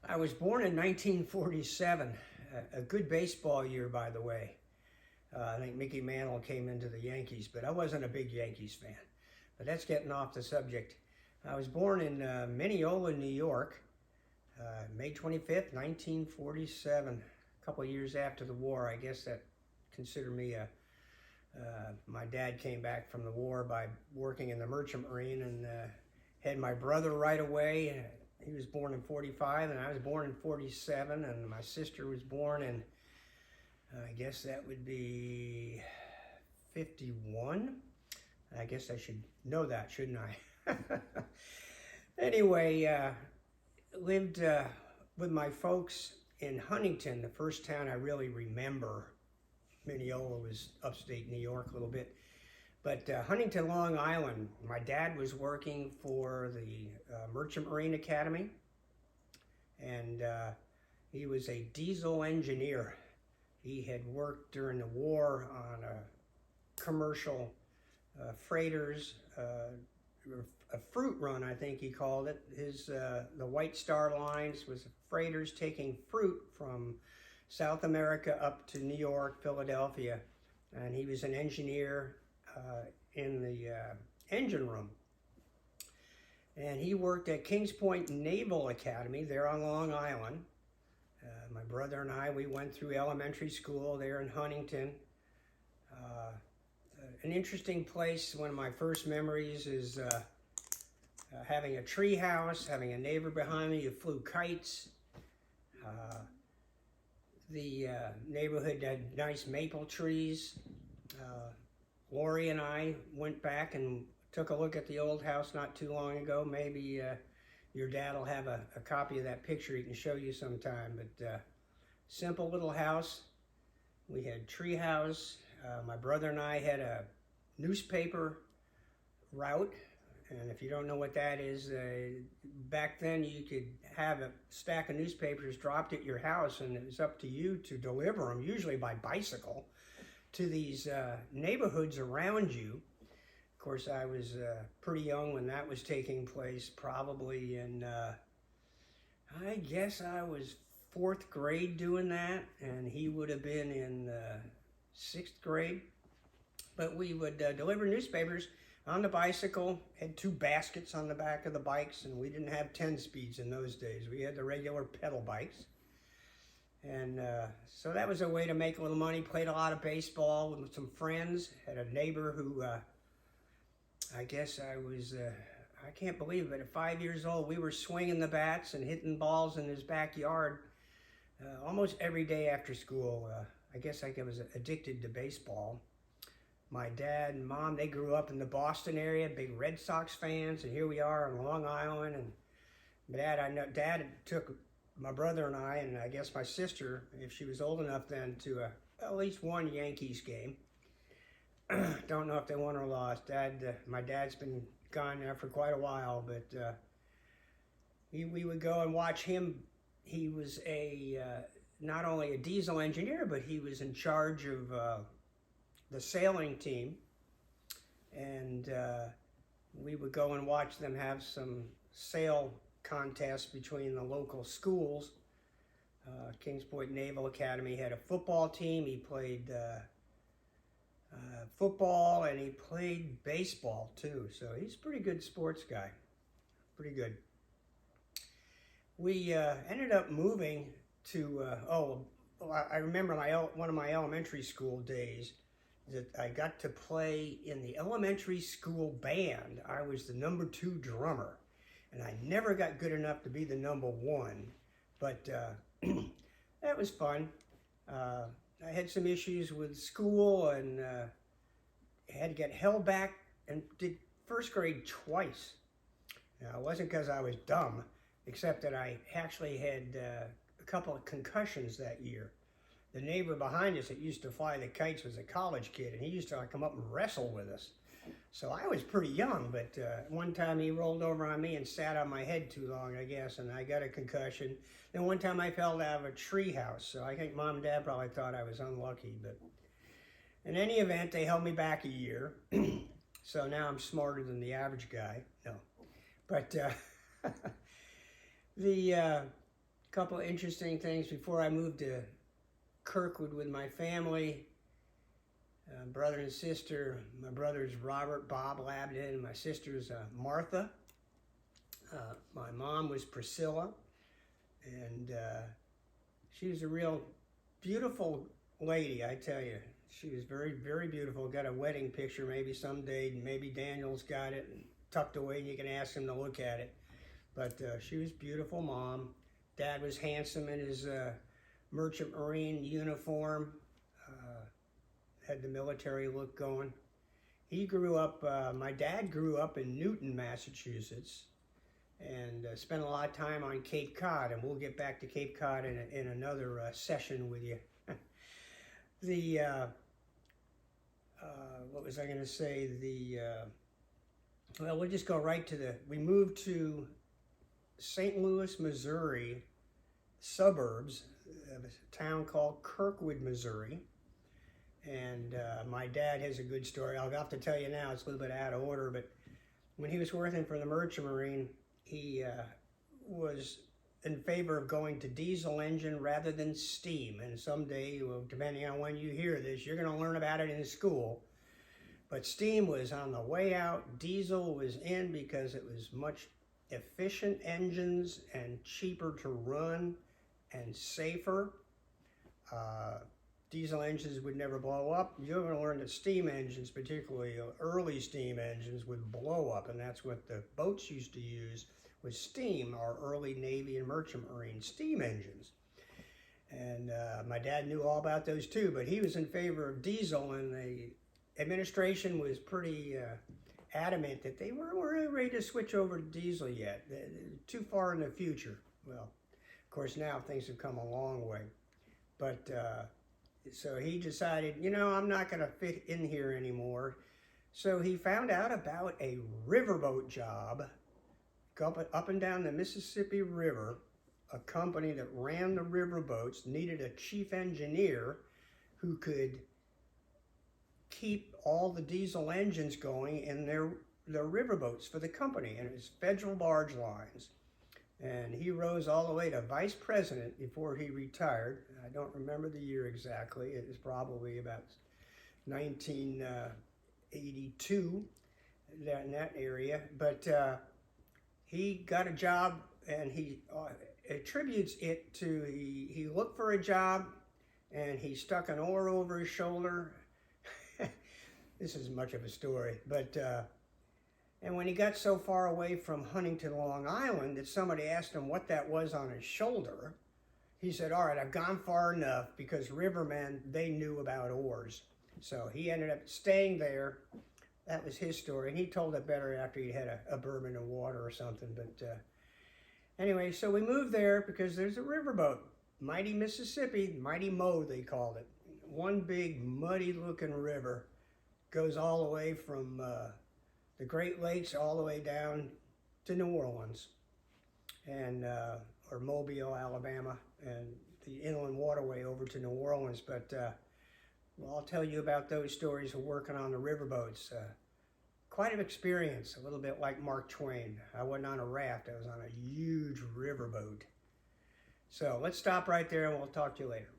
I was born in 1947, a good baseball year, by the way. I think Mickey Mantle came into the Yankees, but I wasn't a big Yankees fan. But that's getting off the subject. I was born in Mineola, New York, May 25th, 1947, a couple of years after the war. I guess that consider me my dad came back from the war by working in the Merchant Marine and had my brother right away. He was born in 45 and I was born in 47, and my sister was born in, I guess that would be 51. I guess I should know that, shouldn't I? Anyway, lived with my folks in Huntington, the first town I really remember. Mineola was upstate New York a little bit. But Huntington, Long Island, my dad was working for the Merchant Marine Academy, and he was a diesel engineer. He had worked during the war on commercial freighters, a fruit run, I think he called it. The White Star Lines was freighters taking fruit from South America up to New York, Philadelphia, and he was an engineer in the engine room. And he worked at Kings Point Naval Academy there on Long Island. My brother and I, we went through elementary school there in Huntington. An interesting place. One of my first memories is having a tree house, having a neighbor behind me who flew kites. The neighborhood had nice maple trees. Lori and I went back and took a look at the old house not too long ago. Maybe your dad will have a copy of that picture he can show you sometime. But simple little house. We had tree house. My brother and I had a newspaper route. And if you don't know what that is, back then you could have a stack of newspapers dropped at your house, and it was up to you to deliver them, usually by bicycle, to these neighborhoods around you. Of course, I was pretty young when that was taking place, probably in, I guess I was 4th grade doing that, and he would have been in 6th grade. But we would deliver newspapers on the bicycle, had 2 baskets on the back of the bikes, and we didn't have 10 speeds in those days. We had the regular pedal bikes. And so that was a way to make a little money. Played a lot of baseball with some friends. Had a neighbor who, I guess I can't believe it, but at 5 years old, we were swinging the bats and hitting balls in his backyard almost every day after school. I guess I was addicted to baseball. My dad and mom, they grew up in the Boston area, big Red Sox fans, and here we are on Long Island. And Dad took my brother and I guess my sister, if she was old enough then, to at least one Yankees game. Don't know if they won or lost. My dad's been gone now for quite a while, but we would go and watch him. He was not only a diesel engineer, but he was in charge of the sailing team, and we would go and watch them have some sail contests between the local schools. Kings Point Naval Academy had a football team. He played football and he played baseball too, so he's a pretty good sports guy, pretty good. We ended up moving to, I remember one of my elementary school days that I got to play in the elementary school band. I was the number 2 drummer, and I never got good enough to be the number 1, but that was fun. I had some issues with school and had to get held back and did 1st grade twice. Now, it wasn't because I was dumb, except that I actually had a couple of concussions that year. The neighbor behind us that used to fly the kites was a college kid, and he used to come up and wrestle with us. So I was pretty young, but one time he rolled over on me and sat on my head too long, I guess, and I got a concussion. Then one time I fell out of a tree house, so I think Mom and Dad probably thought I was unlucky. But in any event, they held me back a year, so now I'm smarter than the average guy. No, but A couple of interesting things before I moved to Kirkwood with my family. Brother and sister. My brother's Robert Bob Labden, and my sister's Martha. My mom was Priscilla, and she was a real beautiful lady, I tell you. She was very, very beautiful. Got a wedding picture maybe someday. Maybe Daniel's got it tucked away and you can ask him to look at it. But she was a beautiful mom. Dad was handsome in his Merchant Marine uniform. Had the military look going. He grew up, my dad grew up in Newton, Massachusetts, and spent a lot of time on Cape Cod, and we'll get back to Cape Cod in another session with you. What was I going to say? Well, we'll just go right to we moved to St. Louis, Missouri, suburbs of a town called Kirkwood, Missouri. And my dad has a good story. I'll have to tell you now, it's a little bit out of order, but when he was working for the Merchant Marine, he was in favor of going to diesel engine rather than steam. And someday, well, depending on when you hear this, you're going to learn about it in school. But steam was on the way out. Diesel was in because it was much efficient engines and cheaper to run and safer. Diesel engines would never blow up. You're going to learn that steam engines, particularly early steam engines, would blow up, and that's what the boats used to use, was steam, our early Navy and Merchant Marine steam engines. And my dad knew all about those too, but he was in favor of diesel, and the administration was pretty adamant that they weren't ready to switch over to diesel yet. They're too far in the future. Well, of course, now things have come a long way. But so he decided, you know, I'm not going to fit in here anymore. So he found out about a riverboat job up and down the Mississippi River. A company that ran the riverboats needed a chief engineer who could keep all the diesel engines going in their riverboats for the company, and it was Federal Barge Lines. And he rose all the way to vice president before he retired. I don't remember the year exactly. It was probably about 1982 in that area. But he got a job, and he attributes it to he looked for a job, and he stuck an oar over his shoulder. This is much of a story, but and when he got so far away from Huntington, Long Island, that somebody asked him what that was on his shoulder, he said, all right, I've gone far enough, because rivermen, they knew about oars. So he ended up staying there. That was his story, and he told it better after he had a bourbon and water or something. But anyway, so we moved there because there's a riverboat, Mighty Mississippi, Mighty Mo they called it. One big muddy-looking river, goes all the way from the Great Lakes all the way down to New Orleans, and or Mobile, Alabama, and the inland waterway over to New Orleans. But well, I'll tell you about those stories of working on the riverboats. Quite an experience, a little bit like Mark Twain. I wasn't on a raft, I was on a huge riverboat. So let's stop right there and we'll talk to you later.